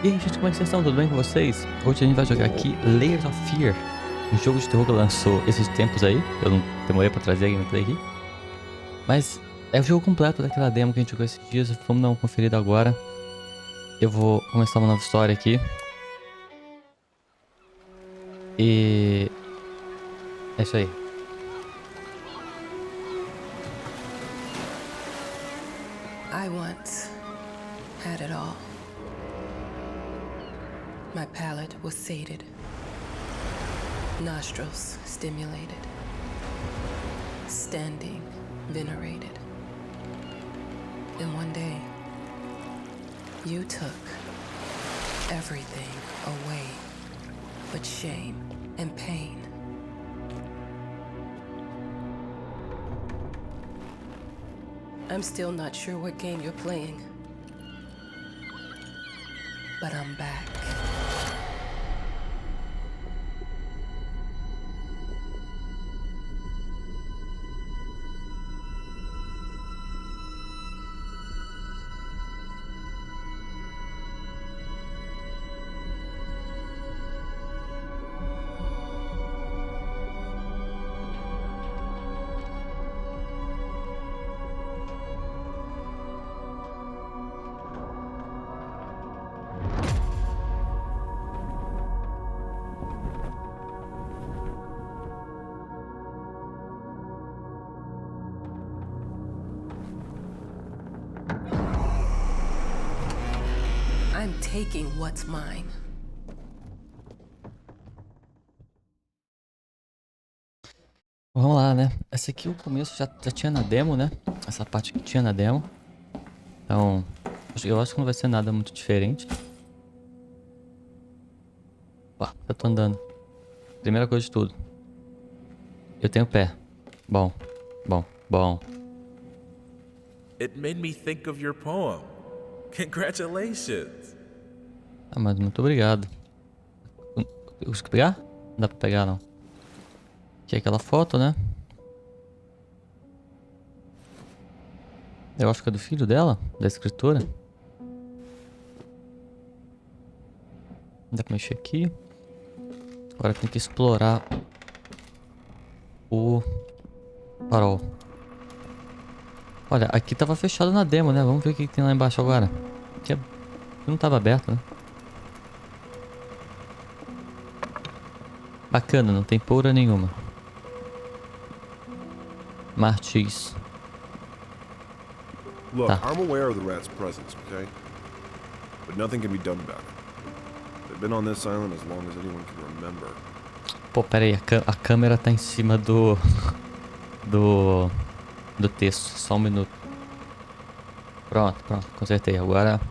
E aí, gente, como é que vocês estão? Tudo bem com vocês? Hoje a gente vai jogar aqui Layers of Fear, um jogo de terror que lançou esses tempos aí. Eu não demorei pra trazer a gameplay aqui. Mas é o jogo completo daquela demo que a gente jogou esses dias. Vamos dar uma conferida agora. Eu vou começar uma nova história aqui. E... é isso aí. I once had it all. My palate was sated, nostrils stimulated, standing venerated. And one day, you took everything away but shame and pain. I'm still not sure what game you're playing, but I'm back. I'm taking what's mine. Vamos lá, né? Esse aqui, o começo já tinha na demo, né? Essa parte que tinha na demo. Então, eu acho que não vai ser nada muito diferente. Ó, eu tô andando. Primeira coisa de tudo. Eu tenho pé. Bom. It made me think of your poem. Congratulations. Ah, mas muito obrigado. Eu consigo pegar? Não dá pra pegar, não. Aqui é aquela foto, né? Eu acho que é do filho dela, da escritora. Não dá pra mexer aqui. Agora tem que explorar o farol. Olha, aqui tava fechado na demo, né? Vamos ver o que tem lá embaixo agora. Aqui não tava aberto, né? Bacana, não tem poura nenhuma. Martis. Look, Tá. I'm aware of the rat's presence, okay? But nothing can be done about it. They've been on this island as long as anyone can remember. Pô, pera aí, a câmera tá em cima do texto, só um minuto. Pronto, consertei. Agora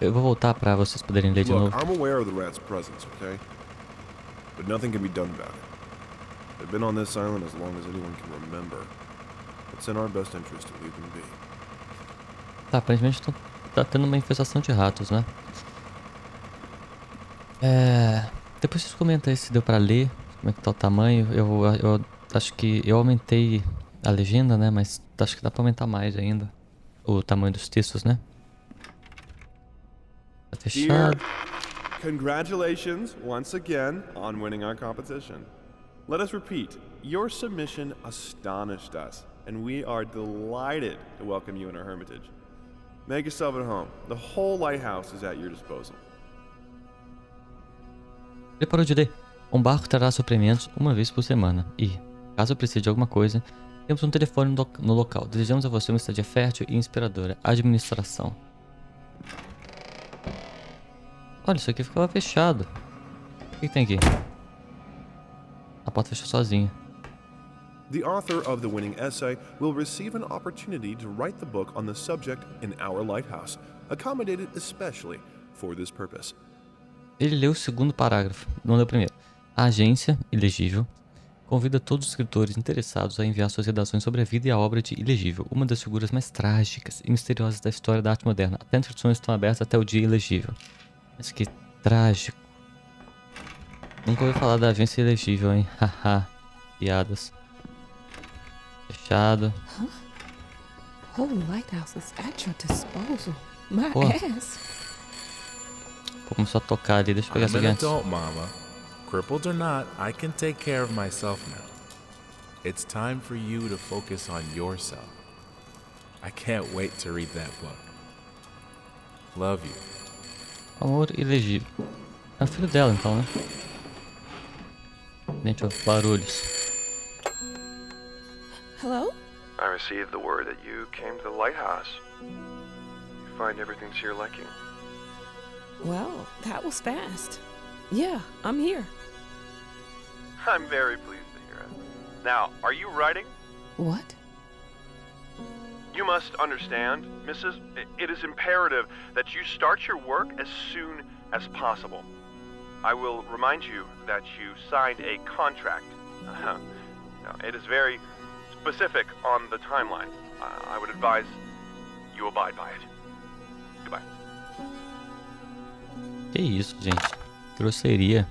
eu vou voltar pra vocês poderem ler de Look, novo. I'm aware of the rat's presence, okay? But nothing can be done about it. They've been on this island as long as anyone can remember. It's in our best interest to leave them be. Tá, aparentemente tá tendo uma infestação de ratos, né? Depois vocês comentam aí se deu pra ler, como é que tá o tamanho. Eu acho que eu aumentei a legenda, né? Mas acho que dá pra aumentar mais ainda o tamanho dos textos, né? Tá fechado. Congratulations once again on winning our competition. Let us repeat, your submission astonished us, and we are delighted to welcome you in our hermitage. Make yourself at home. The whole lighthouse is at your disposal. Preparou de ler. Um barco trará suprimentos uma vez por semana. E, caso precise de alguma coisa, temos um telefone no local. Desejamos a você uma estadia fértil e inspiradora. Administração. Olha, isso aqui ficava fechado. O que tem aqui? A porta fechou sozinha. The author of the winning essay will receive an opportunity to write the book on the subject in our lighthouse, accommodated especially for this purpose. Ele leu o segundo parágrafo, não leu o primeiro. A agência, Ilegível, convida todos os escritores interessados a enviar suas redações sobre a vida e a obra de Ilegível, uma das figuras mais trágicas e misteriosas da história da arte moderna. As inscrições estão abertas até o dia Ilegível. Mas que trágico. Nunca ouvi falar da agência Ilegível, hein? Haha. Piadas. Fechado. Whole lighthouse is at your disposal. My Pô. ass. começou a tocar ali. Deixa eu pegar I'm essa aqui an antes. adult, Mama. Crippled or not, I can take care of myself now. It's time for you to focus on yourself. I can't wait to read that book. Love you. Amor ilegível. É o filho dela, então, né? Gente, ó, barulhos. Hello? I received the word that you came to the lighthouse. You find everything to your liking. Well, that was fast. Yeah, I'm here. I'm very pleased to hear it. Now, are you writing? What? You must understand, Mrs. It is imperative that you start your work as soon as possible. I will remind you that you signed a contract. Now, it is very specific on the timeline. I would advise you abide by it. Goodbye. Que isso, gente? Grosseria.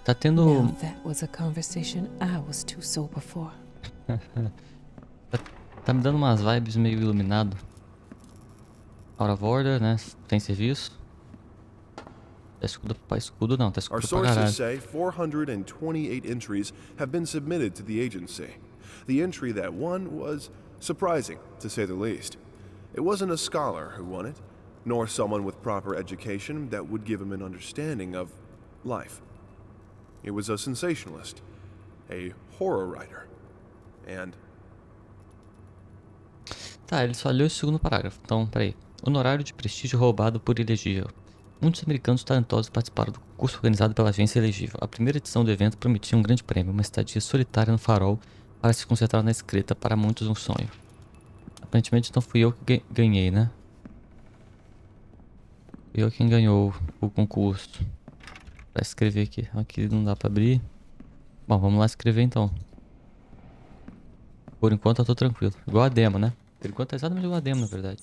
Tá tendo... Now that was a conversation I was too sober for. Tá me dando umas vibes meio iluminado. Out of order, né? Tem serviço. Tá escudo pra escudo, não. Tá Our escudo pra caralho. sources say 428 entries have been submitted to the agency. The entry that won was surprising, to say the least. It wasn't a scholar who won it, nor someone with proper education that would give him an understanding of life. It was a sensationalist, a horror writer, and... Tá, ele só leu o segundo parágrafo. Então, peraí. Honorário de prestígio roubado por ilegível. Muitos americanos talentosos participaram do concurso organizado pela agência elegível. A primeira edição do evento prometia um grande prêmio, uma estadia solitária no farol para se concentrar na escrita, para muitos um sonho. Aparentemente então fui eu que ganhei, né? Fui eu quem ganhou o concurso. Pra escrever aqui. Aqui não dá pra abrir. Bom, vamos lá escrever então. Por enquanto eu tô tranquilo. Igual a demo, né? Por enquanto é exatamente igual a demo, na verdade.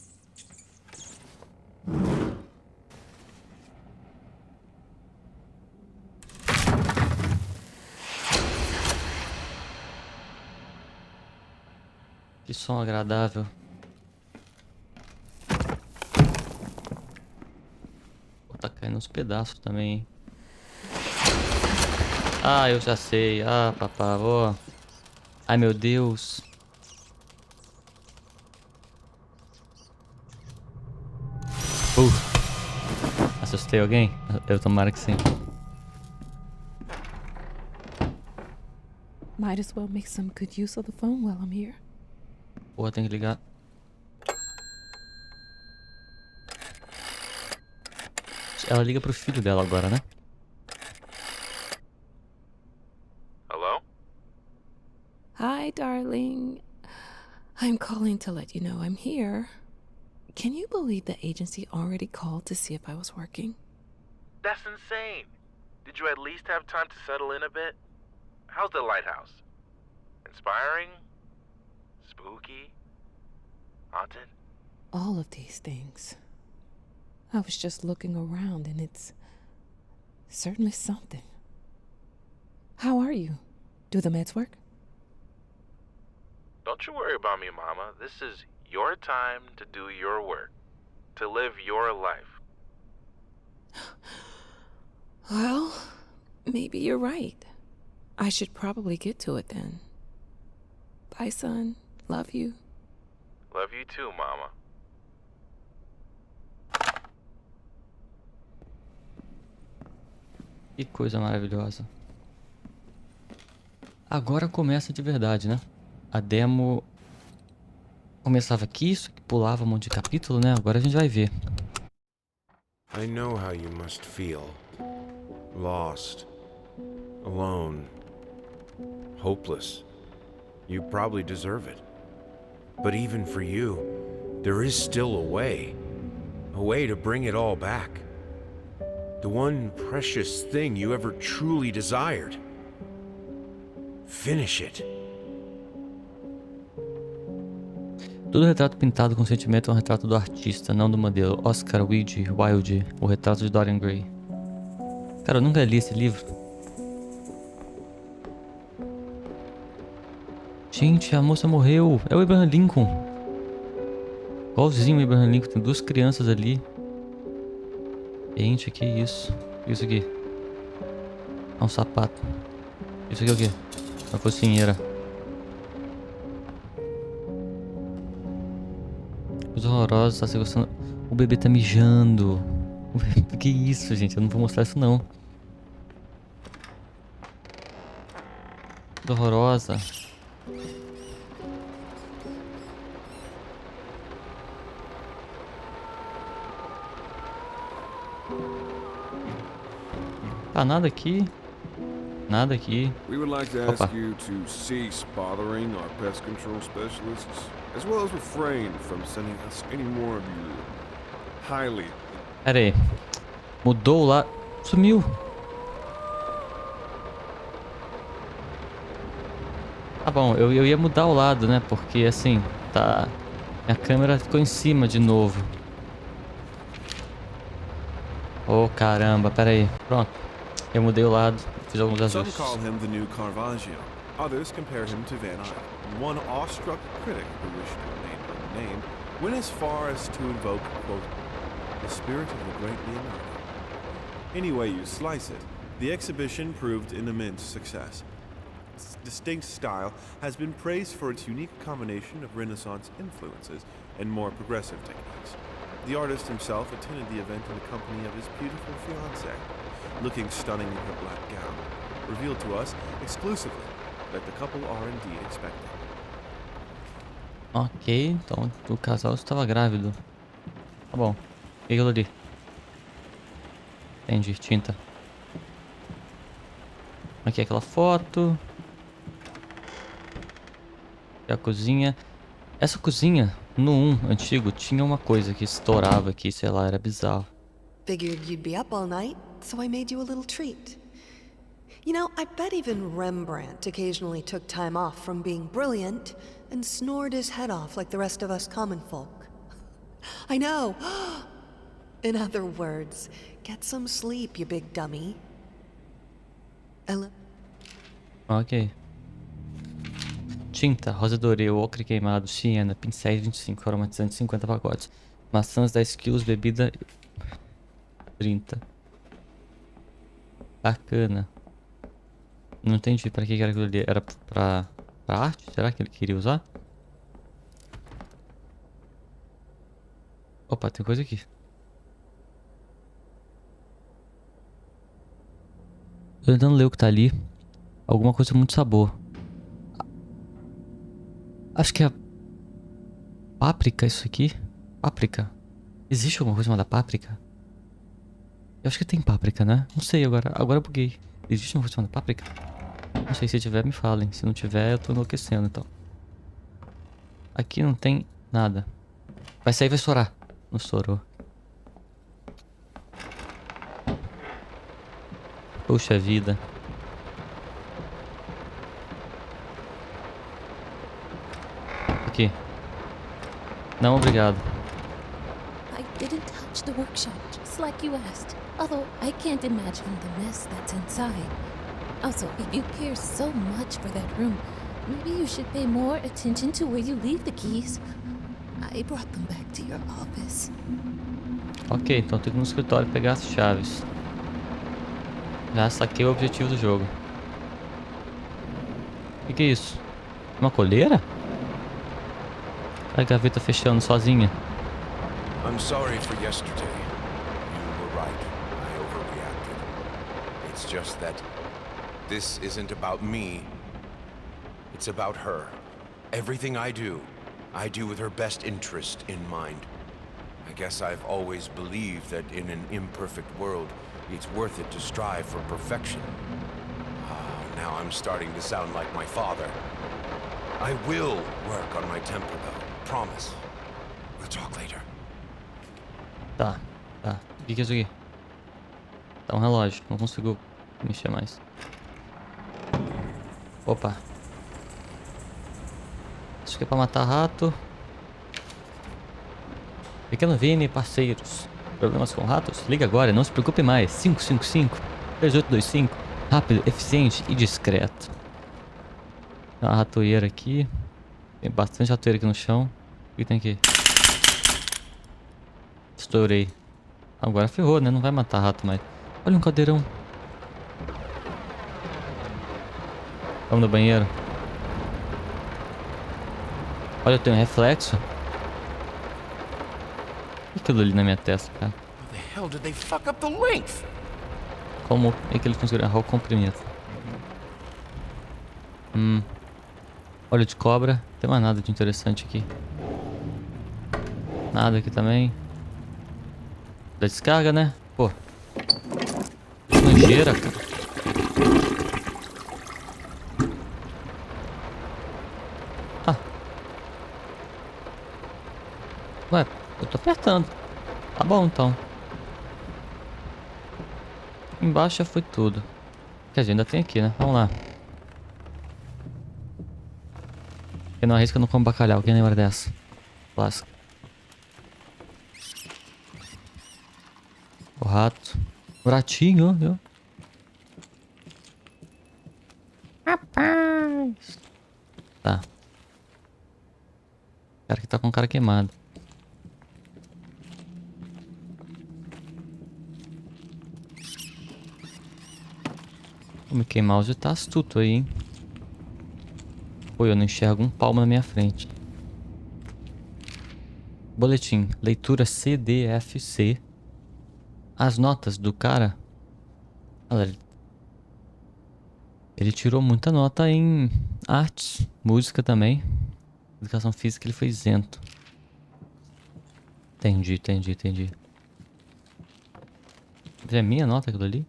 Que som agradável. Pô, tá caindo uns pedaços também, hein? Ah, eu já sei. Ah, papá, ó. Ai, meu Deus. Assustei alguém? Eu tomara que sim. Might as well make some good use of the phone while I'm here. Porra, tem que ligar. Ela liga pro filho dela agora, né? Hello? Hi, darling. I'm calling to let you know I'm here. Can you believe the agency already called to see if I was working? That's insane. Did you at least have time to settle in a bit? How's the lighthouse? Inspiring? Spooky? Haunted? All of these things. I was just looking around and it's certainly something. How are you? Do the meds work? Don't you worry about me, Mama. This is your time to do your work. To live your life. Well, maybe you're right. I should probably get to it then. Bye, son. Love you. Love you too, Mama. Que coisa maravilhosa. Agora começa de verdade, né? A demo começava aqui, isso que pulava um monte de capítulo, né? Agora a gente vai ver. I know how you must feel. Lost. Alone. Hopeless. You probably deserve it. But even for you, there is still a way. A way to bring it all back. The one precious thing you ever truly desired. Finish it. Todo retrato pintado com sentimento é um retrato do artista, não do modelo. Oscar Wilde, O Retrato de Dorian Gray. Cara, eu nunca li esse livro. Gente, a moça morreu. É o Abraham Lincoln. Igualzinho o Abraham Lincoln. Tem duas crianças ali. Gente, que isso? Isso aqui. É um sapato. Isso aqui é o quê? Uma focinheira. Coisa horrorosa, tá se gostando. O bebê tá mijando. Que isso, gente? Eu não vou mostrar isso, não. Coisa horrorosa. Tá, nada aqui. Nada aqui. We would like to Opa. ask you to cease bothering our pest control specialists, as well as refrain from sending us any more of your highly... Pera aí. Mudou lá. Sumiu. Tá bom, eu ia mudar o lado, né? Porque assim, tá... Minha câmera ficou em cima de novo. Oh, caramba, pera aí. Pronto. Eu mudei o lado. Fiz alguns Some ajustes. call him the new Caravaggio. Others compare him to Van Eyck. One awestruck critic who wished to remain unnamed went as far as to invoke, quote, the spirit of the great Leonardo. Any way you slice it, the exhibition proved an immense success. Its distinct style has been praised for its unique combination of Renaissance influences and more progressive techniques. The artist himself attended the event in the company of his beautiful fiancée, looking stunning in her black gown, revealed to us exclusively that the couple are indeed expecting. Ok, então o casal estava grávido. Tá bom. E aquilo ali? Entendi, tinta. Aqui é aquela foto. E a cozinha. Essa cozinha, no 1 antigo, tinha uma coisa que estourava aqui, sei lá, era bizarro. Figured you'd be up all night, so I made you a little treat. You know, I bet even Rembrandt occasionally took time off from being brilliant and snored his head off like the rest of us common folk. I know. In other words, get some sleep, you big dummy. Ella. Ok. Tinta, rosa dorê, ocre queimado, siena, pincéis 25, aromatizante 50 pacotes. Maçãs 10 quilos, bebida 30. Bacana. Não entendi pra que era aquilo ali. Era pra arte? Será que ele queria usar? Opa, tem coisa aqui. Tô tentando ler o que tá ali. Alguma coisa com muito sabor. Acho que é páprica isso aqui. Páprica. Existe alguma coisa chamada páprica? Eu acho que tem páprica, né? Não sei agora. Agora eu buguei. Existe alguma coisa chamada páprica? Não sei, se tiver me falem. Se não tiver eu tô enlouquecendo então. Aqui não tem nada. Vai sair e vai estourar. Não estourou. Poxa vida. Aqui. Não, obrigado. I didn't touch the workshop, just like you asked. Although I can't imagine the mess that's inside. Also, if you care so much for that room, maybe you should pay more attention to where you leave the keys. I brought them back to your office. Ok, então tem que ir no escritório pegar as chaves. Já saquei o objetivo do jogo. O que é isso? Uma coleira? A gaveta fechando sozinha. I'm sorry for yesterday. You were right. I overreacted. It's just that this isn't about me. It's about her. Everything I do with her best interest in mind. I guess I've always believed that in an imperfect world, it's worth it to strive for perfection. Now I'm starting to sound like my father. I will work on my temper, though. Promise. We'll talk later. Tá, tá. O que é isso aqui? Tá um relógio. Não consigo mexer mais. Opa. Isso aqui é pra matar rato. Pequeno Vini, parceiros. Problemas com ratos? Liga agora, não se preocupe mais. 555-3825. Rápido, eficiente e discreto. Tem uma ratoeira aqui. Tem bastante ratoeira aqui no chão. O que tem aqui? Estourei. Agora ferrou, né? Não vai matar rato mais. Olha um caldeirão. Vamos no banheiro. Olha, eu tenho um reflexo. O que aquilo ali na minha testa, cara? How the hell did they fuck up the length? Como é que eles conseguiram errar o comprimento? Olho de cobra. Não tem mais nada de interessante aqui. Nada aqui também. Da descarga, né? Pô. Nojeira, cara. Ah. Ué, eu tô apertando. Tá bom, então. Embaixo já foi tudo. Quer dizer, ainda tem aqui, né? Vamos lá. Quem não arrisca não come bacalhau. Quem lembra dessa? Clássico. O rato. O ratinho, viu? Rapaz. Tá. O cara que tá com cara queimado. O Mickey Mouse tá astuto aí, hein? Pô, eu não enxergo um palmo na minha frente. Boletim. Leitura CDFC. As notas do cara... Olha, ele tirou muita nota em artes, música também. Educação física ele foi isento. Entendi. É minha nota aquilo ali?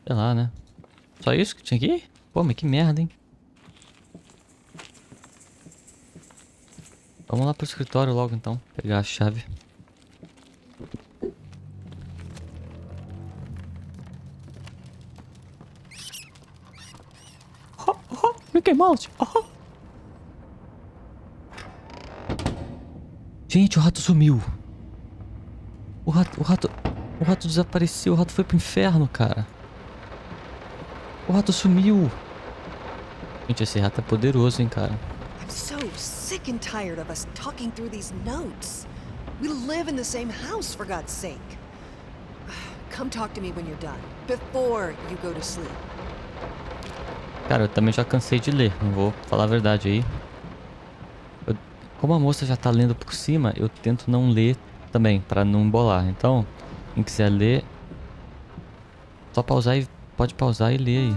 Sei lá, né? Só isso que tinha aqui? Pô, mas que merda, hein? Vamos lá pro escritório logo então. Pegar a chave. Mickey Mouse. Gente, o rato sumiu. O rato desapareceu. O rato foi pro inferno, cara. O rato sumiu. Gente, esse rato é poderoso, hein, cara. I'm so sick and tired of us talking through these notes. We live in the same house, for God's sake. Come talk to me when you're done, before you go to sleep. Cara, eu também já cansei de ler. Não vou falar a verdade aí. Como a moça já tá lendo por cima, eu tento não ler também, pra não embolar. Então, quem quiser ler, só pausar e... Pode pausar e ler aí.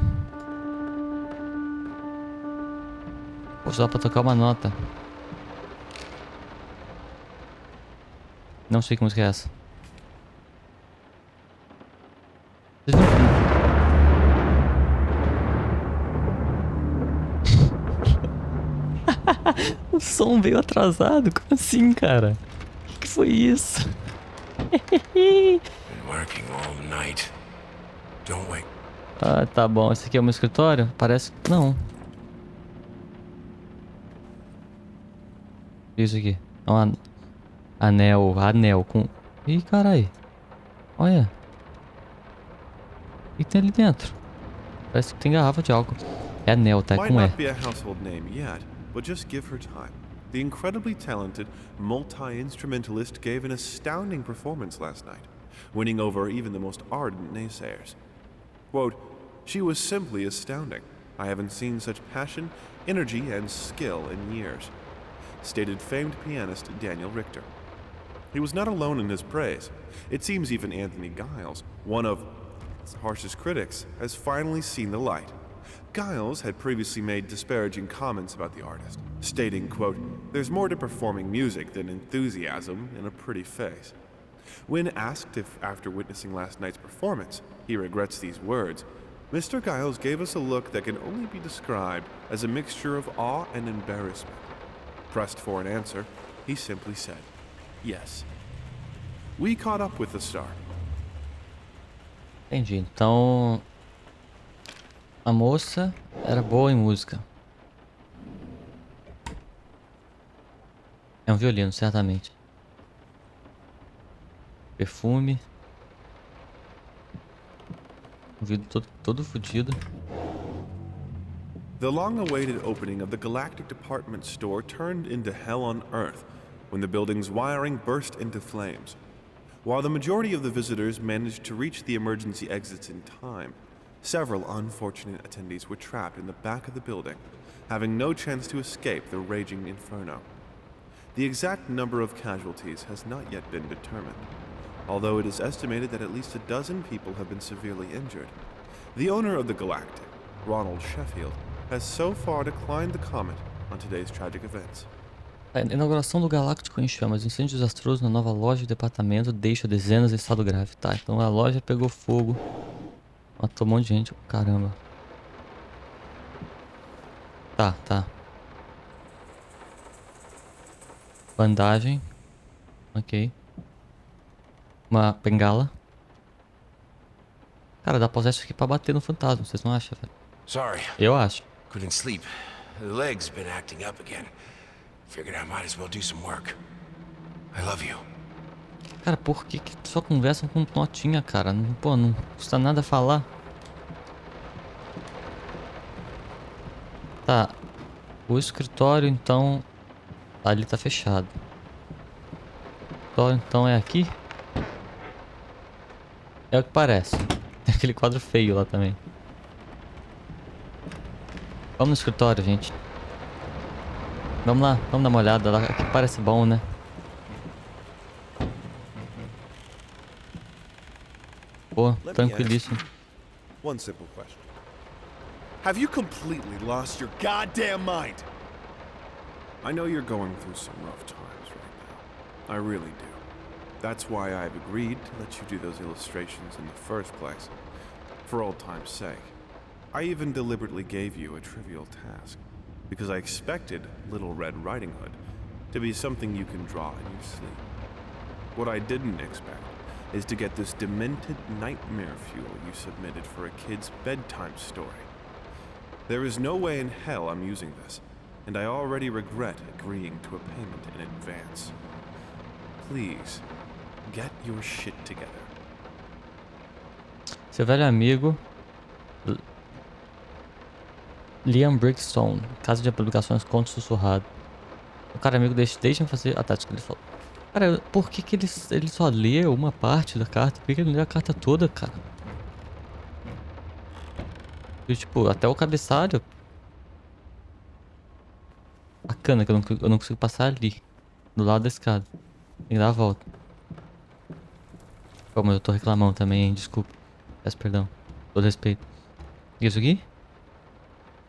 Vou usar pra tocar uma nota. Não sei que música é essa. Vocês viram? O som veio atrasado? Como assim, cara? O que foi isso? Been working all night. Don't wake. Ah, tá bom. Esse aqui é o meu escritório? Parece... Não. Isso aqui. É um anel com... Ih, carai. Olha. O que tem ali dentro? Parece que tem garrafa de álcool. É anel, tá? Might Com E. not be a household name yet, but just give her time. The incredibly talented multi-instrumentalist gave an astounding performance last night, winning over even the most ardent naysayers. Quote, "She was simply astounding. I haven't seen such passion, energy, and skill in years," stated famed pianist Daniel Richter. He was not alone in his praise. It seems even Anthony Giles, one of its harshest critics, has finally seen the light. Giles had previously made disparaging comments about the artist, stating, quote, "There's more to performing music than enthusiasm in a pretty face." When asked if, after witnessing last night's performance, he regrets these words, Mr. Giles gave us a look that can only be described as a mixture of awe and embarrassment. Pressed for an answer, he simply said, "Yes." We caught up with the star. Entendi. Então... A moça era boa em música. É um violino, certamente. Perfume. O vidro todo fudido. The long-awaited opening of the Galactic Department Store turned into hell on Earth when the building's wiring burst into flames. While the majority of the visitors managed to reach the emergency exits in time, several unfortunate attendees were trapped in the back of the building, having no chance to escape the raging inferno. The exact number of casualties has not yet been determined, although it is estimated that at least a dozen people have been severely injured. The owner of the Galactic, Ronald Sheffield, has so far declined the comment on today's tragic events. A inauguração do Galáctico em chamas. Incêndio desastroso na nova loja de departamento deixa dezenas em estado grave. Tá, então a loja pegou fogo. Matou um monte de gente. Caramba. Tá. Bandagem. Ok. Uma bengala. Cara, dá pra usar isso aqui pra bater no fantasma, vocês não acham, velho? Sorry, Eu acho. couldn't sleep. The leg's been acting up again. Figured I might as well do some work. I love you. Cara, por que só conversam com notinha, cara? Pô, não custa nada falar. Tá. O escritório, então... Ali tá fechado. O escritório, então, é aqui? É o que parece. Tem aquele quadro feio lá também. Vamos no escritório, gente. Vamos lá, vamos dar uma olhada lá. Aqui parece bom, né? Pô, tranquilíssimo. One simple question. Have you completely lost your goddamn mind? I know you're going through some rough times right now. I really do. That's why I've agreed to let you do those illustrations in the first place. For old time's sake. I even deliberately gave you a trivial task, because I expected Little Red Riding Hood to be something you can draw in your sleep. What I didn't expect is to get this demented nightmare fuel you submitted for a kid's bedtime story. There is no way in hell I'm using this, and I already regret agreeing to a payment in advance. Please, get your shit together. Seu velho amigo Liam Brickstone, casa de publicações Conto Sussurrado. O cara amigo deixa-me fazer. Ah, tá, isso que ele falou. Cara, por que ele só lê uma parte da carta? Por que ele não lê a carta toda, cara? E, tipo, até o cabeçalho. Bacana que eu não consigo passar ali. Do lado da escada. Tem que dar a volta. Pô, mas eu tô reclamando também, hein? Desculpa. Peço perdão. Todo respeito. Isso aqui?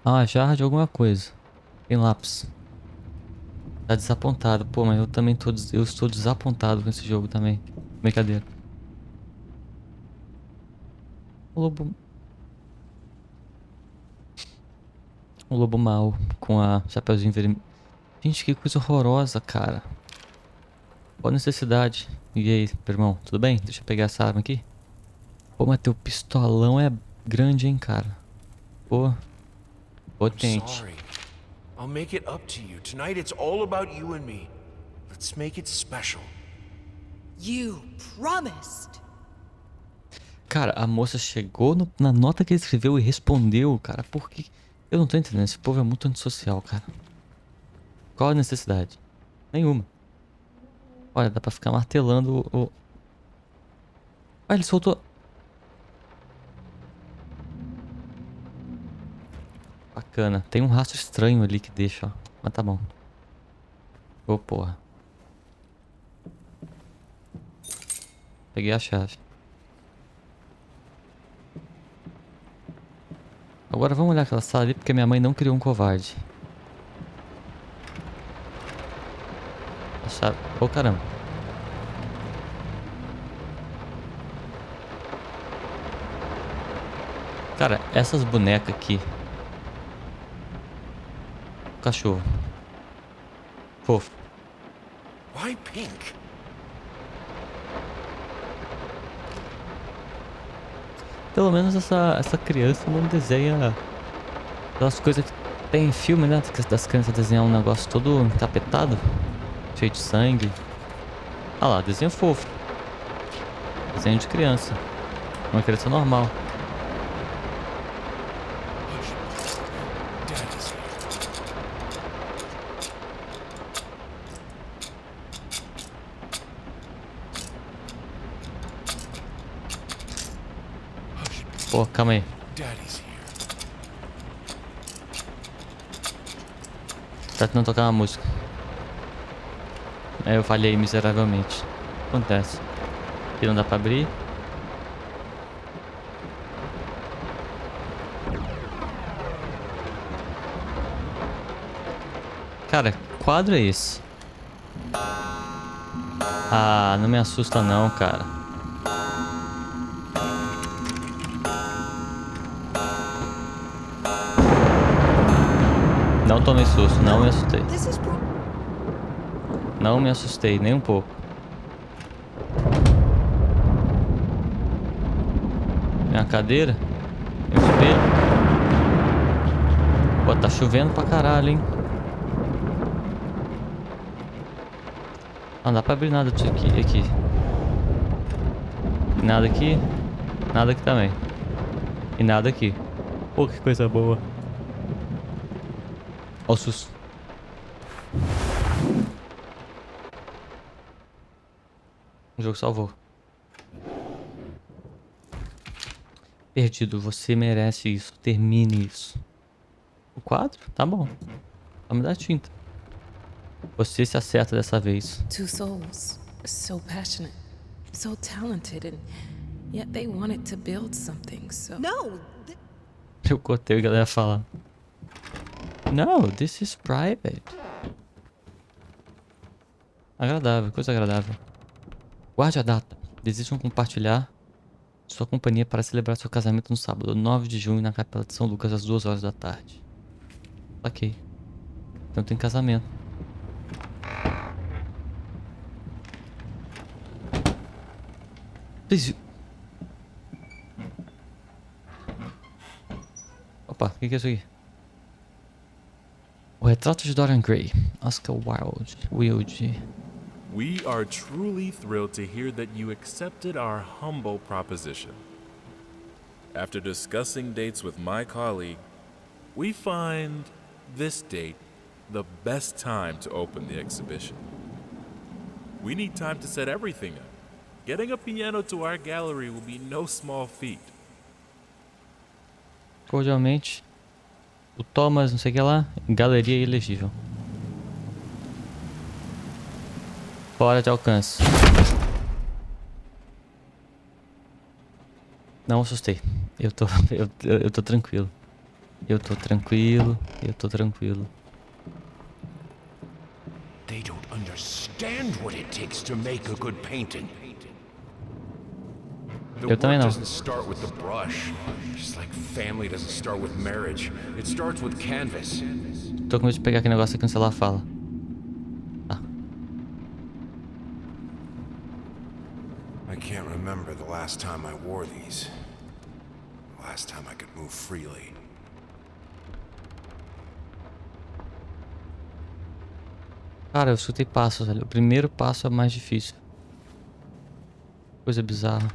Ah, jarra de alguma coisa. Tem lápis. Tá desapontado. Pô, mas eu também eu estou desapontado com esse jogo também. Brincadeira. O lobo... O lobo mau com a chapeuzinho vermelho. Gente, que coisa horrorosa, cara. Qual a necessidade? E aí, meu irmão, tudo bem? Deixa eu pegar essa arma aqui. Pô, mas teu pistolão é grande, hein, cara. Pô. Potente. Sorry. I'll make it up to you. Tonight it's all about you and me. Let's make it special. You promised. Cara, a moça chegou na nota que ele escreveu e respondeu, cara. Por que? Eu não tô entendendo. Esse povo é muito antissocial, cara. Qual a necessidade? Nenhuma. Olha, dá pra ficar martelando o... Ah, ele soltou... Bacana. Tem um rastro estranho ali que deixa, ó. Mas tá bom. Ô, porra. Peguei a chave. Agora vamos olhar aquela sala ali, porque minha mãe não criou um covarde. A chave... Ô, caramba. Cara, essas bonecas aqui... Cachorro. Fofo. Why pink? Pelo menos essa criança não desenha aquelas coisas que tem em filme, né? Das crianças desenhar um negócio todo encapetado, cheio de sangue. Ah lá, desenho fofo. Desenho de criança. Uma criança normal. Pô, calma aí. Daddy's here. Tá tentando tocar uma música. Aí eu falhei miseravelmente. Acontece. Aqui não dá pra abrir. Cara, que quadro é esse? Ah, não me assusta não, cara. Não tomei susto, não me assustei. Não me assustei, nem um pouco. Minha cadeira? Meu espelho? Pô, tá chovendo pra caralho, hein? Não dá pra abrir nada disso aqui. Nada aqui. Nada aqui também. E nada aqui. Pô, que coisa boa. Ó o susto. O jogo salvou. Perdido, você merece isso. Termine isso. O quadro? Tá bom. Só me dá tinta. Você se acerta dessa vez. Two souls, so passionate, so talented, and yet they wanted to build something, so... No! Eu cortei a galera falar. No, this is private. Agradável, coisa agradável. Guarde a data. Desejam compartilhar sua companhia para celebrar seu casamento no sábado, 9 de junho, na Capela de São Lucas, às 2 horas da tarde. Ok. Então tem casamento. Please. Opa, o que é isso aqui? O retrato de Dorian Gray, Oscar Wilde. We are truly thrilled to hear that you accepted our humble proposition. After discussing dates with my colleague, we find this date the best time to open the exhibition. We need time to set everything up. Getting a piano to our gallery will be no small feat. Cordialmente, o Thomas, não sei o que lá, galeria ilegível. Fora de alcance. Não assustei. Eu tô tranquilo. Eu tô tranquilo. They don't understand what it takes to make a good painting. The Eu também work não. doesn't start with the brush. Just like family doesn't start with marriage. It starts with canvas. Tô com medo de pegar aquele negócio aqui no celular fala. Ah. I can't remember the last time I wore these. The last time I could move freely. Cara, eu escutei passos, velho. O primeiro passo é mais difícil. Coisa bizarra.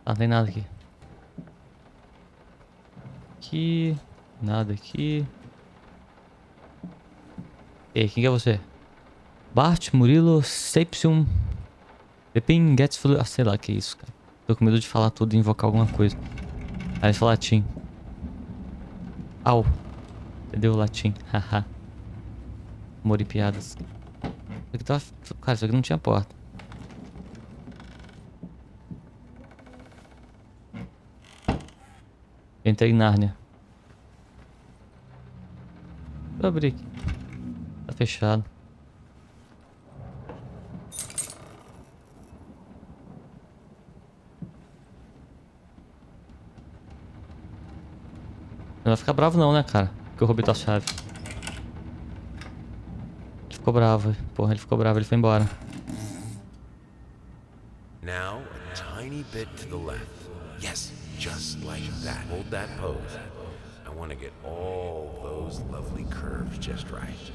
Ah, não tem nada aqui. Aqui. Nada aqui. Ei, quem que é você? Bart, Murilo, Sepsium, Pepin, Gatsflu... Ah, sei lá que é isso, cara. Tô com medo de falar tudo e invocar alguma coisa. Aí ele fala latim. Au. Entendeu o latim? Haha. Humor e piadas. Isso aqui tava... Cara, isso aqui não tinha porta. Entrei em Nárnia. Vou abrir aqui. Tá fechado. Não vai ficar bravo não, né, cara? Porque eu roubei tua chave. Ele ficou bravo. Porra, ele ficou bravo. Ele foi embora. Now, a tiny bit to the left. Yes, just like that. Hold that pose. I want to get all those lovely curves just right.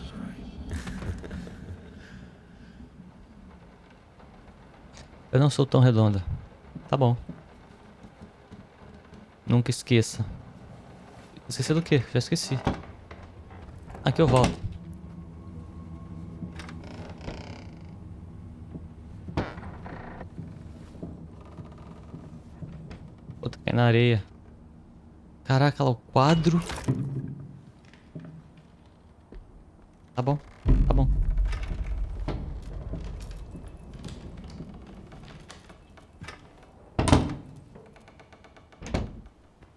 Eu não sou tão redonda. Tá bom. Nunca esqueça. Esqueci do quê? Já esqueci. Aqui eu volto. Cai na areia. Caraca, lá o quadro. Tá bom, tá bom.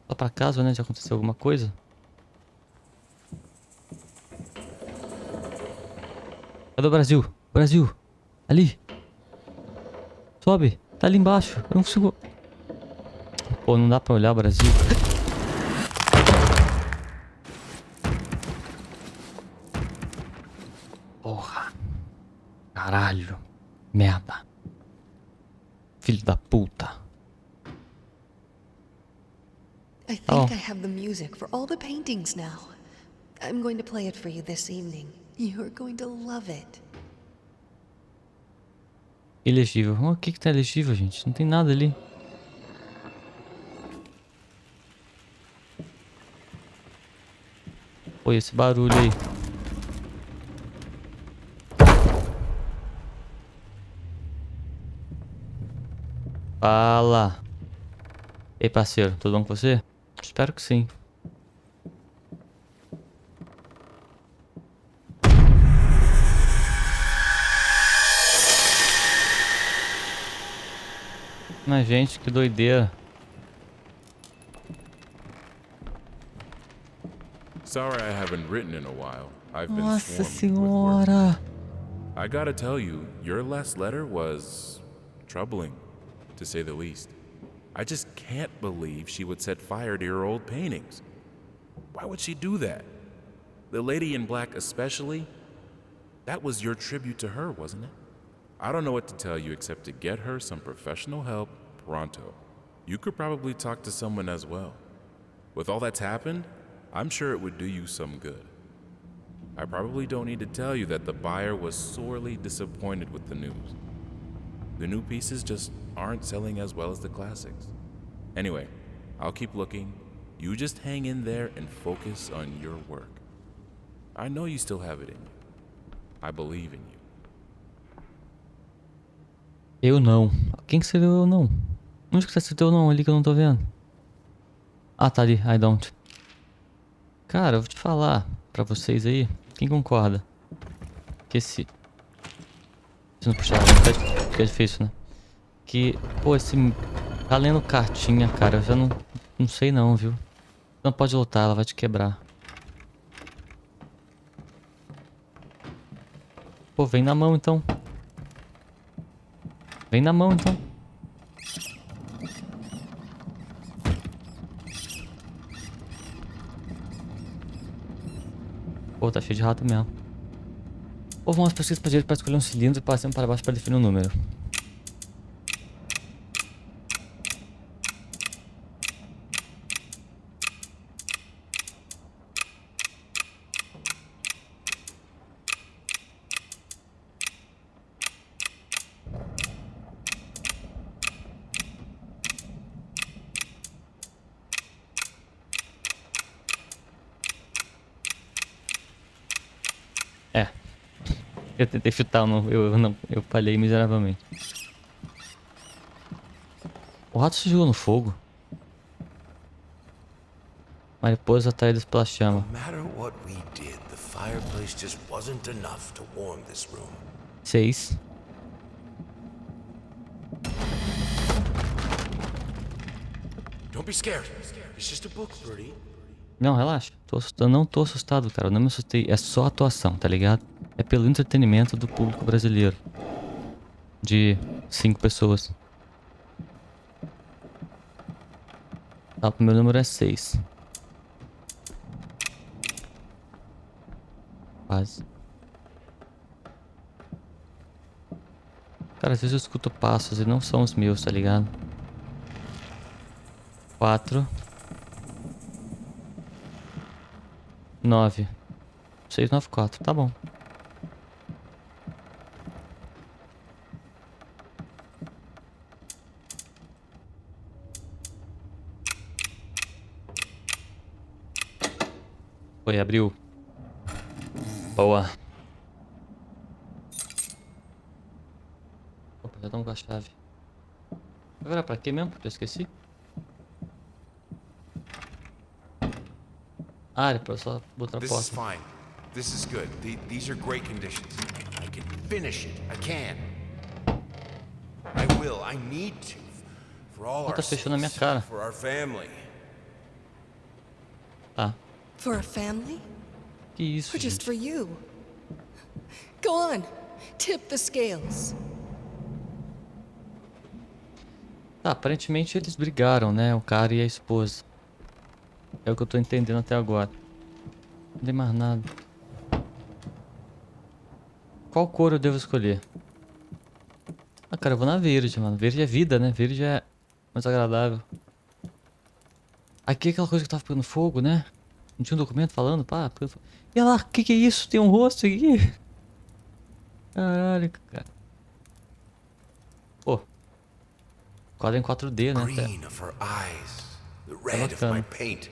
Só pra casa, né? Já aconteceu alguma coisa? Cadê o Brasil? Brasil! Ali! Sobe! Tá ali embaixo! Eu não consigo... Pô, não dá pra olhar o Brasil. Porra! Caralho! Merda! Filho da puta! I think I have the music for all the paintings now. I'm going to play it for you this evening. You're going to love it. Elegível. O que que tá elegível, gente? Não tem nada ali. Pô, esse barulho aí. Fala. E aí, parceiro, tudo bom com você? Espero que sim. Mas, gente, que doideira. Sorry I haven't written in a while. I've been Nossa swarming with work. senhora. I gotta tell you, your last letter was troubling, to say the least. I just can't believe she would set fire to your old paintings. Why would she do that? The lady in black especially? That was your tribute to her, wasn't it? I don't know what to tell you except to get her some professional help pronto. You could probably talk to someone as well. With all that's happened, I'm sure it would do you some good. I probably don't need to tell you that the buyer was sorely disappointed with the news. The new pieces just aren't selling as well as the classics. Anyway, I'll keep looking. You just hang in there and focus on your work. I know you still have it in you. I believe in you. Eu não. Quem que seria eu não? Onde que tá esse teu não ali que eu não tô vendo? Ah, tá ali. I don't. Cara, eu vou te falar pra vocês aí. Quem concorda? Que se não puxar, fica difícil, né? Que, pô, esse... Tá lendo cartinha, cara. Eu já não sei não, viu? Não pode lutar, ela vai te quebrar. Pô, vem na mão então. Vem na mão então. Pô, tá cheio de rato mesmo. Ou vamos pesquisar para direita para escolher um cilindro e passamos para baixo para definir um número. É. Eu tentei chutar, eu falhei miseravelmente. O rato se jogou no fogo. Mariposa atraídas pela chama. No matter what we did, the fireplace just wasn't enough to warm this room. 6. Don't be scared. It's just a book, Birdie. Não, relaxa. Eu não tô assustado, cara. Eu não me assustei. É só atuação, tá ligado? É pelo entretenimento do público brasileiro. De 5 pessoas. Tá, o primeiro número é 6. Quase. Cara, às vezes eu escuto passos e não são os meus, tá ligado? 4. 9. 6, 9, 4. Tá bom. Foi, abriu. Boa. Opa, já estamos com a chave. Vai virar pra quê mesmo? Já esqueci. Ah, era pra só botar a This is porta. fine. This is good. These are great conditions. I can finish it. I can. I will. I need to. For all Ela our tá fechando a minha sakes, cara. for our family. Tá. For a family? Que isso, Or just gente? for you? Go on, tip the scales. Tá, aparentemente eles brigaram, né? O cara e a esposa. É o que eu tô entendendo até agora. Não tem mais nada. Qual cor eu devo escolher? Ah, cara, eu vou na verde, mano. Verde é vida, né? Verde é mais agradável. Aqui é aquela coisa que tava pegando fogo, né? Não tinha um documento falando? Pá, pegando fogo. E olha lá, o que é isso? Tem um rosto aqui? Caralho, cara. Pô. Quadro em 4D, né? Green of her eyes. The red of my paint.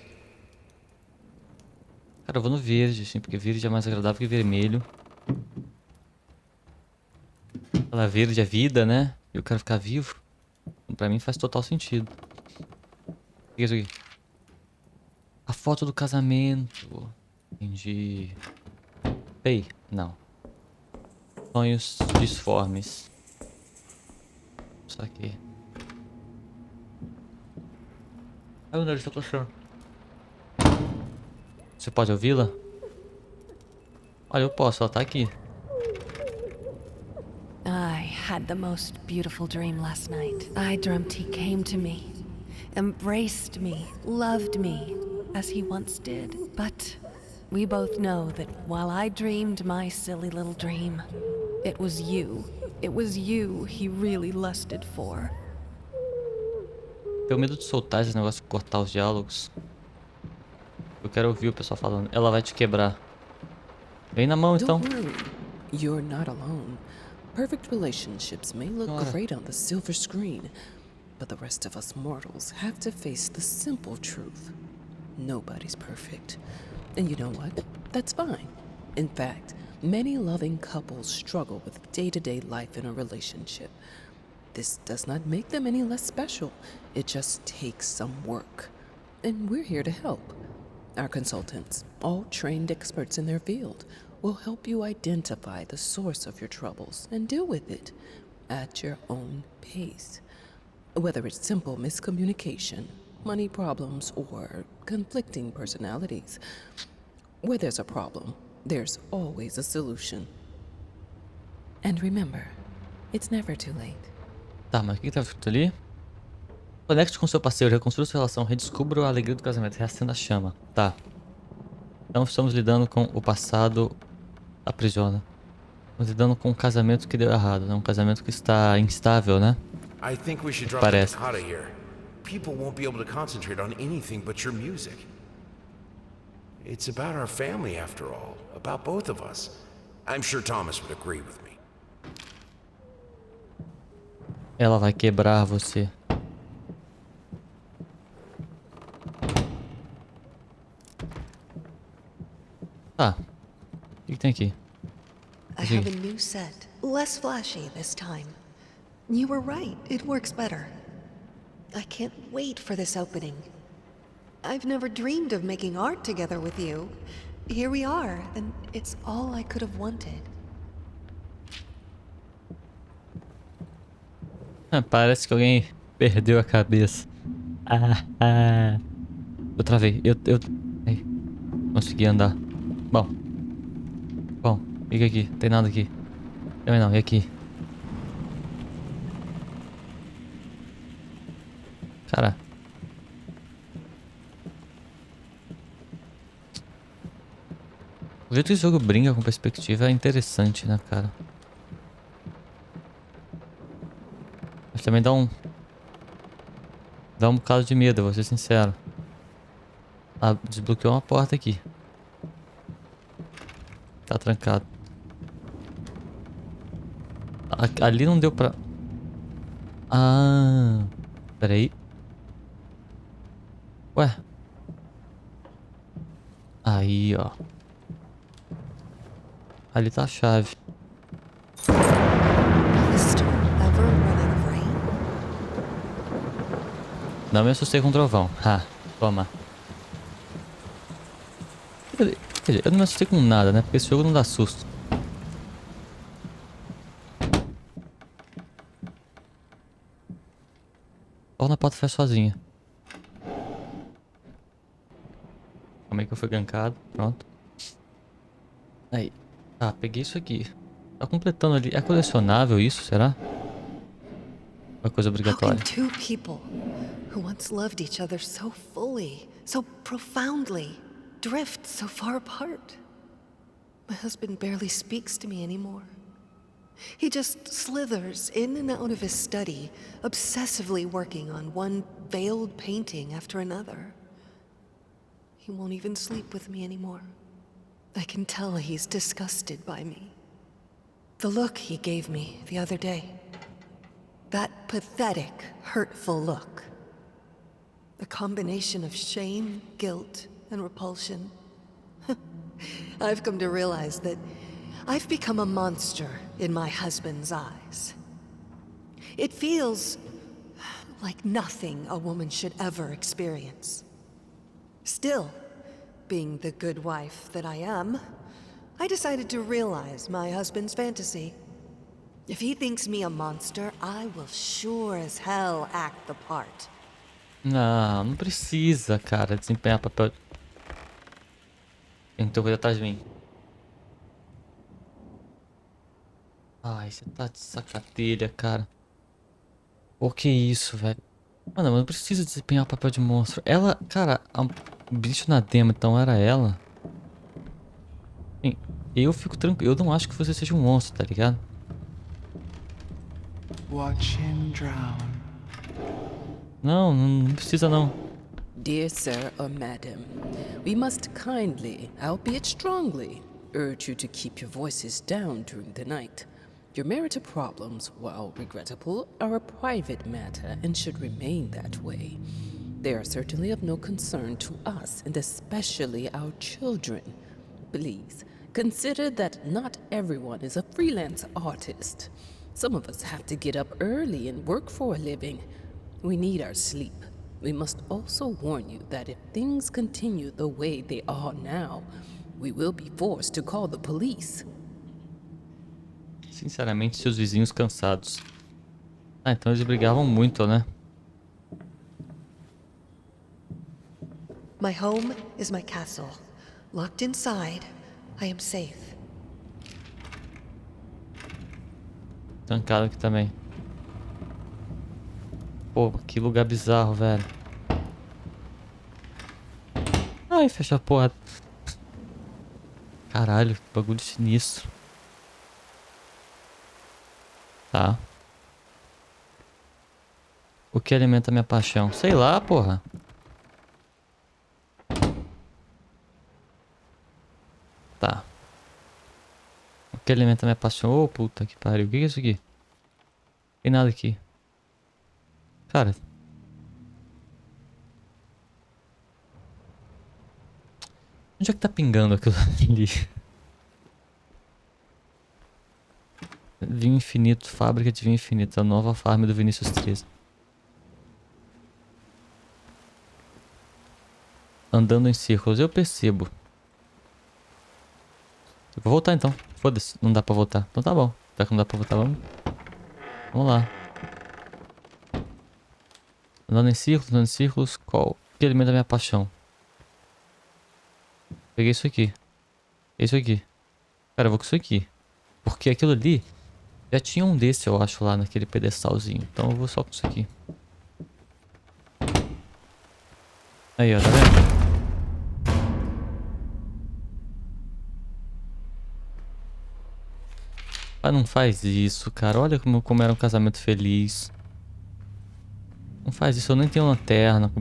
Cara, eu vou no verde, assim, porque verde é mais agradável que vermelho. Ela verde é vida, né? E eu quero ficar vivo. Pra mim faz total sentido. O que é isso aqui? A foto do casamento. Entendi. Ei, não. Sonhos disformes. Isso aqui. Ai, o nariz tá coçando. Você pode ouvi-la? Olha, eu posso, ela tá aqui. I had the most beautiful dream last night. I dreamt he came to me, embraced me, loved me, as he once did. But we both know that while I dreamed my silly little dream, it was you. It was you he really lusted for. Tenho medo de soltar esse negócio de cortar os diálogos. Eu quero ouvir o pessoal falando. Ela vai te quebrar. Vem na mão, então. Don't worry, you're not alone. Perfect relationships may look Senhora. great on the silver screen, but the rest of us mortals have to face the simple truth. Nobody's perfect. And you know what? That's fine. In fact, many loving couples struggle with day-to-day life in a relationship. This does not make them any less special. It just takes some work. And we're here to help. Our consultants, all trained experts in their field, will help you identify the source of your troubles and deal with it at your own pace. Whether it's simple miscommunication, money problems, or conflicting personalities, where there's a problem, there's always a solution. And remember, it's never too late. Tá, mas o que tá escrito ali? Conecte com seu parceiro, reconstrua sua relação, redescubra a alegria do casamento, reacenda a chama. Tá. Então estamos lidando com o passado aprisiona. Estamos lidando com um casamento que deu errado, né? Um casamento que está instável, né? I think we should drop the Parece. toccata here. People won't be able to concentrate on anything but your music. It's about our family after all, about both of us. I'm sure Thomas would agree with me. Ela vai quebrar você. Tá. O que tem aqui? I have a new set. Less flashy this time. You were right, it works better. I can't wait for this opening. I've never dreamed of making art together with you. Here we are, and it's all I could have wanted. Parece que alguém perdeu a cabeça. Eu travei. Ai, consegui andar. Bom, fica aqui. Tem nada aqui. Também não, e aqui? Cara. O jeito que esse jogo brinca com perspectiva é interessante, né, cara? Mas também dá um bocado de medo, vou ser sincero. Ah, desbloqueou uma porta aqui. Tá trancado. Ali não deu pra... Ah... Pera aí. Ué. Aí, ó. Ali tá a chave. This storm ever run out of rain? Não me assustei com o trovão. Ha, toma. Quer dizer, eu não me assustei com nada, né? Porque esse jogo não dá susto. Olha, a porta fecha sozinha. Calma aí que eu fui gankado. Pronto. Aí. Tá, peguei isso aqui. Tá completando ali. É colecionável isso, será? Uma coisa How can obrigatória. two people who once loved each other so fully, so profoundly, drift so far apart? My husband barely speaks to me anymore. He just slithers in and out of his study, obsessively working on one veiled painting after another. He won't even sleep with me anymore. I can tell he's disgusted by me. The look he gave me the other day. That pathetic, hurtful look. A combination of shame, guilt, and repulsion. I've come to realize that I've become a monster in my husband's eyes. It feels like nothing a woman should ever experience. Still, being the good wife that I am, I decided to realize my husband's fantasy. If he thinks me a monster, I will sure as hell act the part. Não, não precisa, cara, desempenhar papel. Tem que ter coisa atrás de mim. Ai, você tá de sacatelha, cara. Por que isso, velho? Mano, mas não precisa desempenhar o papel de monstro. Ela, cara, o bicho na demo, então era ela. Sim, eu fico tranquilo. Eu não acho que você seja um monstro, tá ligado? Watch him drown. Não, não precisa não. Dear sir or madam, we must kindly, albeit strongly, urge you to keep your voices down during the night. Your marital problems, while regrettable, are a private matter and should remain that way. They are certainly of no concern to us and especially our children. Please, consider that not everyone is a freelance artist. Some of us have to get up early and work for a living. We need our sleep. We must also warn you that if things continue the way they are now, we will be forced to call the police. Sinceramente, seus vizinhos cansados. Ah, então eles brigavam muito, né? My home is my castle. Locked inside, I am safe. Trancado aqui também. Pô, que lugar bizarro, velho. Ai, fecha a porta. Caralho, que bagulho sinistro. Tá. O que alimenta minha paixão? Sei lá, porra. Tá. O que alimenta minha paixão? Ô, puta que pariu. O que é isso aqui? Tem nada aqui. Cara. Onde é que tá pingando aquilo ali? Vinho infinito. Fábrica de vinho infinito. A nova farm do Vinícius 13. Andando em círculos. Eu percebo. Eu vou voltar então. Foda-se. Não dá pra voltar. Então tá bom. Já que não dá pra voltar, vamos. Vamos lá. Andando em círculos. Qual? Que alimenta a minha paixão? Peguei isso aqui. Isso aqui. Cara, eu vou com isso aqui. Porque aquilo ali... Já tinha um desse, eu acho, lá naquele pedestalzinho. Então eu vou só com isso aqui. Aí, ó, tá vendo? Ah, não faz isso, cara. Olha como era um casamento feliz. Não faz isso, eu nem tenho lanterna.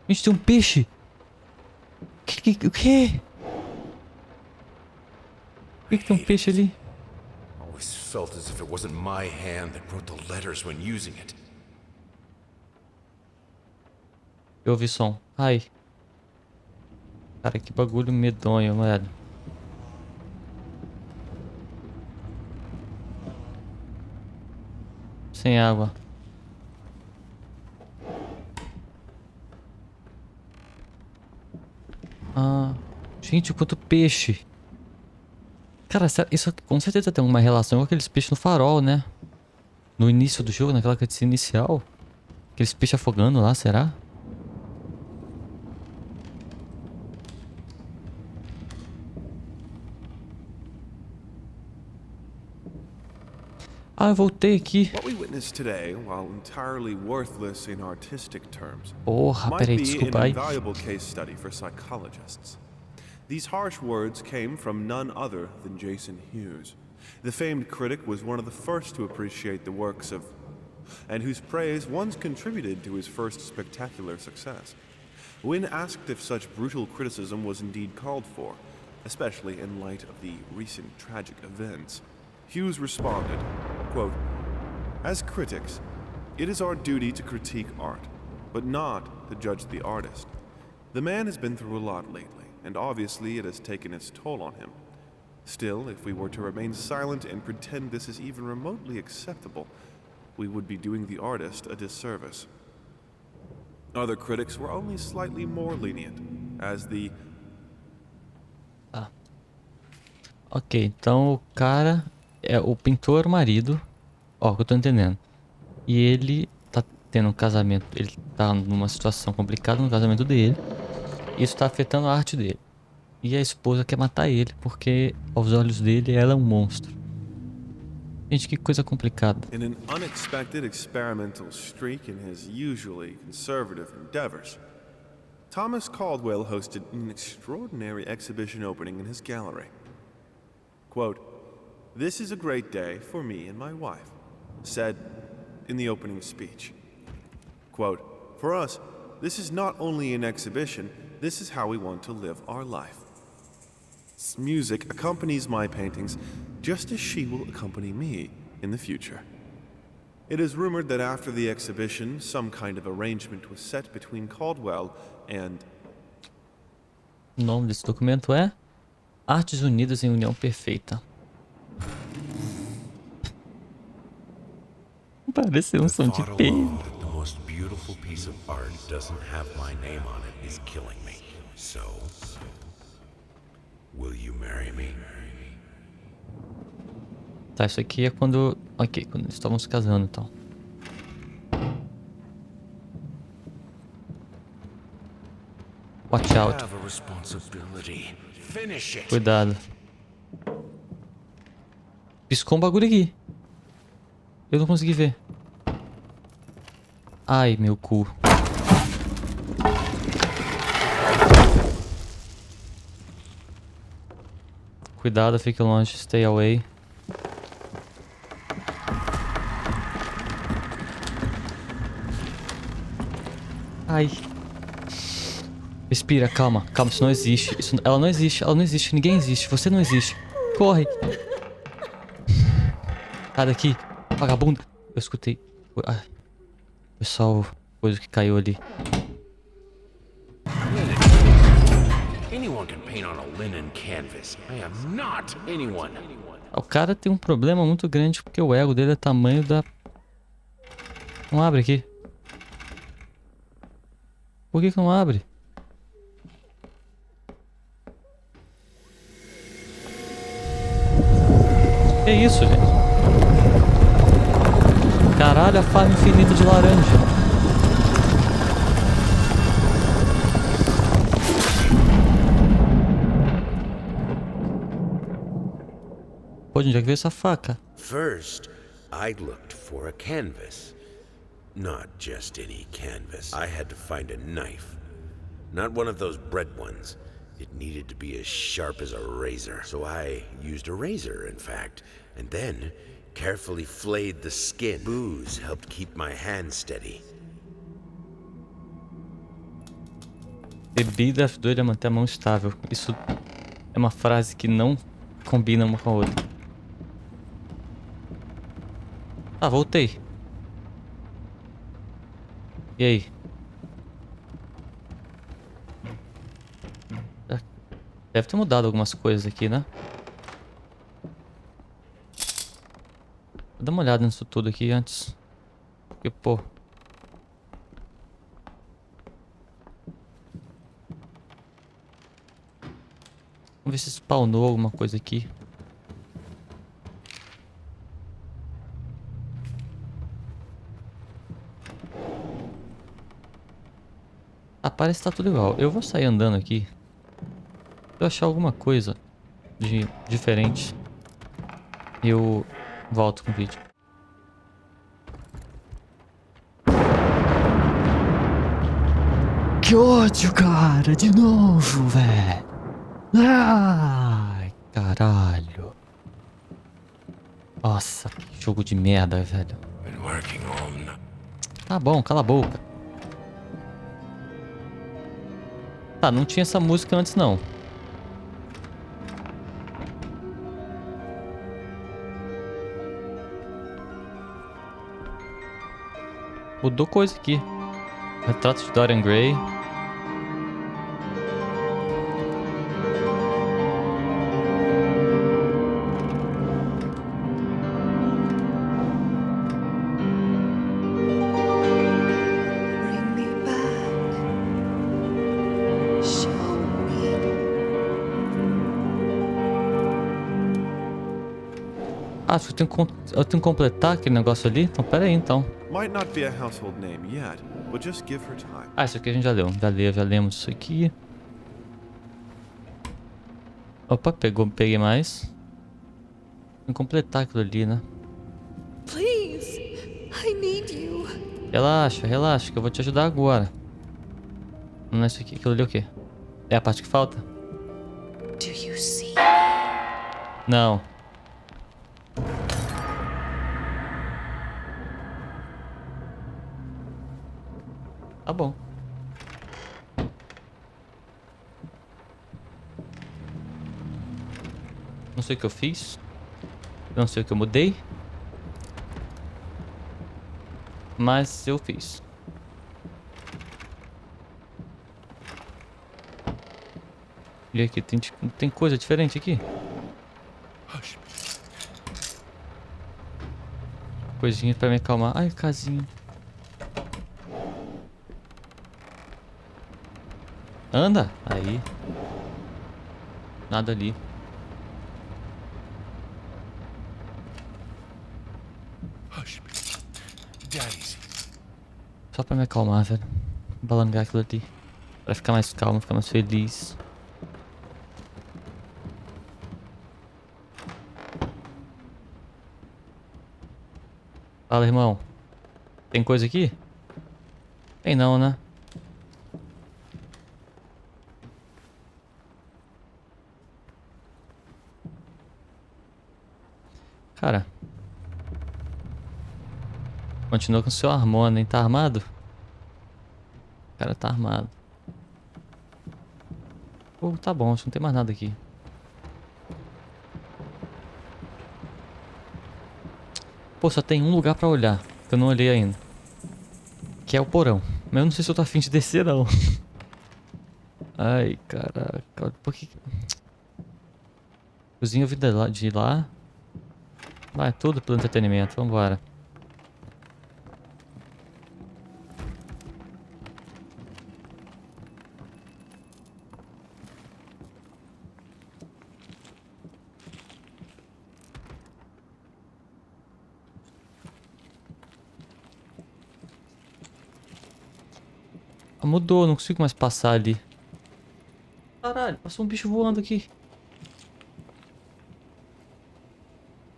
Gente, tem um peixe. O quê? Por que tem um peixe ali? Always felt as if it wasn't my hand that wrote the letters when using it. Eu ouvi som. Ai. Cara, que bagulho medonho, velho. sem água. Ah, gente, quanto peixe. Cara, isso com certeza tem uma relação com aqueles peixes no farol, né? No início do jogo, naquela cutscene inicial. Aqueles peixes afogando lá, será? Ah, eu voltei aqui. What we witnessed today, while entirely worthless in artistic terms, Porra, might peraí, be desculpa an aí. invaluable case study for psychologists. These harsh words came from none other than Jason Hughes. The famed critic was one of the first to appreciate the works of, and whose praise once contributed to his first spectacular success. When asked if such brutal criticism was indeed called for, especially in light of the recent tragic events, Hughes responded, quote, "As critics, it is our duty to critique art, but not to judge the artist. The man has been through a lot lately, and obviously it has taken its toll on him. Still, if we were to remain silent and pretend this is even remotely acceptable, we would be doing the artist a disservice." Other critics were only slightly more lenient, as the... Ok, então o cara é o pintor, o marido. Ó, o que eu tô entendendo. E ele tá tendo um casamento. Ele tá numa situação complicada no casamento dele. Isso tá afetando a arte dele. E a esposa quer matar ele porque, aos olhos dele, ela é um monstro. Gente, que coisa complicada. In an unexpected experimental streak in his usually conservative endeavors, Thomas Caldwell hosted an extraordinary exhibition opening in his gallery. Quote, "This is a great day for me and my wife," said in the opening speech. Quote, "For us, this is not only an exhibition, this is how we want to live our life. Music accompanies my paintings just as she will accompany me in the future." It is rumored that after the exhibition, some kind of arrangement was set between Caldwell and... O nome desse documento é Artes Unidas em União Perfeita. Parece um som de peido. The most beautiful piece of art doesn't have my name on it is killing me. So, will you marry me? Tá, isso aqui é quando... Ok, quando eles estavam se casando, então. Watch out. Cuidado. Piscou um bagulho aqui. Eu não consegui ver. Ai, meu cu. Cuidado, fique longe. Stay away. Ai. Respira, calma, calma, isso não existe. Ela não existe, ela não existe, ninguém existe, você não existe. Corre. Sai daqui, vagabundo. Eu escutei. Ai. Foi só a coisa que caiu ali. Anyone can paint on a linen canvas. I am not anyone. O cara tem um problema muito grande porque o ego dele é tamanho da... Não abre aqui. Por que não abre? Que isso, gente? Caralho, a farm infinita de laranja. Pô, onde é que veio essa faca? First, I looked for a canvas. Not just any canvas. I had to find a knife. Not one of those bread ones. It needed to be as sharp as a razor. So I used a razor, in fact, and then carefully flayed the skin. Booze helped keep my hand steady. Bebida ajuda a manter a mão estável. Isso é uma frase que não combina uma com a outra. Ah, voltei. E aí? Deve ter mudado algumas coisas aqui, né? Vou dar uma olhada nisso tudo aqui antes. Que pô. Vamos ver se spawnou alguma coisa aqui. Ah, parece que tá tudo igual. Eu vou sair andando aqui. Se eu achar alguma coisa de diferente, eu volto com o vídeo. Que ódio, cara! De novo, velho! Ai, caralho! Nossa, que jogo de merda, velho. Tá bom, cala a boca. Tá, não tinha essa música antes, não. Mudou coisa aqui. Retrato de Dorian Gray. Bring me back. Show me. Ah, acho que eu tenho que completar aquele negócio ali. Então, pera aí, então. Might not be a household name yet, but just give her time. Ah, isso aqui a gente já leu. Já lemos isso aqui. Opa, peguei mais. Tem que completar aquilo ali, né? Please, I need you. Relaxa, que eu vou te ajudar agora. Não é isso aqui, aquilo ali é o quê? É a parte que falta? Do you see? Não. Tá bom. Não sei o que eu fiz. Não sei o que eu mudei. Mas eu fiz. E aqui, tem coisa diferente aqui? Coisinha pra me acalmar. Ai, casinha. Anda! Aí. Nada ali. Só pra me acalmar, velho. Balangar aquilo ali. Pra ficar mais calmo, ficar mais feliz. Fala, irmão. Tem coisa aqui? Tem não, né? Cara. Continua com o seu harmônio, hein? Tá armado? O cara tá armado. Pô, tá bom, acho que não tem mais nada aqui. Pô, só tem um lugar pra olhar, que eu não olhei ainda. Que é o porão. Mas eu não sei se eu tô afim de descer, não. Ai, caraca. Por que... Cozinha vida de lá. Vai, tudo pelo entretenimento. Vambora. Mudou, não consigo mais passar ali. Caralho, passou um bicho voando aqui.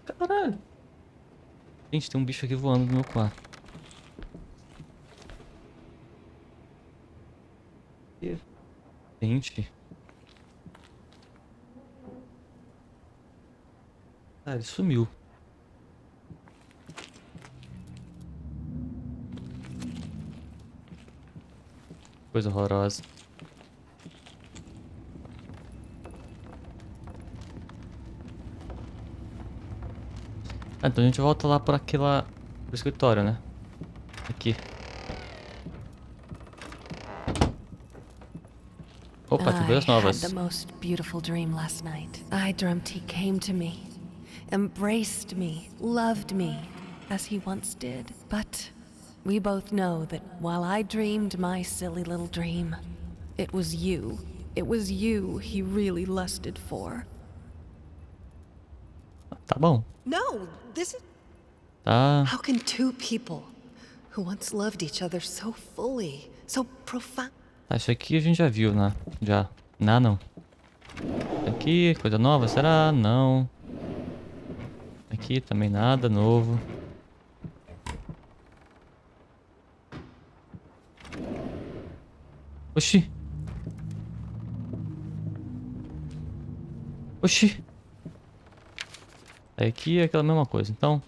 Caralho. Gente, tem um bicho aqui voando no meu quarto. Gente. Ah, ele sumiu. Coisa horrorosa. Ah, então a gente volta lá por aquela... pro escritório, né? Aqui. Opa, tem coisas novas. I had the most beautiful dream last night. I dreamt he came to me, embraced me, loved me, as he once did. But We both know that while I dreamed my silly little dream, it was you he really lusted for. Tá bom. No, this is. Tá. How can two people who once loved each other so fully, so profound? Tá, isso aqui a gente já viu, né? Já. Não. Aqui, coisa nova, será? Não. Aqui também nada novo. Oxi. Oxi. Aqui é aquela mesma coisa, então.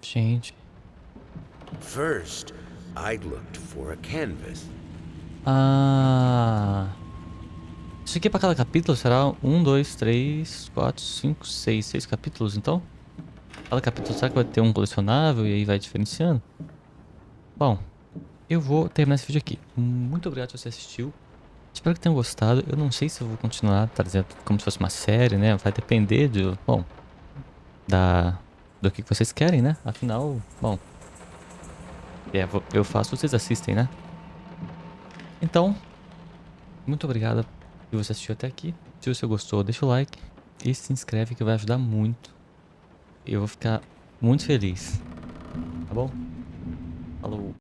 Gente. First, I looked for a canvas. Ah. Isso aqui é pra cada capítulo? Será 1, 2, 3, 4, 5, 6. 6 capítulos, então? Cada capítulo, será que vai ter um colecionável e aí vai diferenciando? Bom, eu vou terminar esse vídeo aqui. Muito obrigado se você assistiu. Espero que tenham gostado. Eu não sei se eu vou continuar trazendo como se fosse uma série, né? Vai depender do... Bom... do que vocês querem, né? Afinal, bom... eu faço, vocês assistem, né? Então... Muito obrigado por você assistir até aqui. Se você gostou, deixa o like. E se inscreve que vai ajudar muito. Eu vou ficar muito feliz. Tá bom? Falou!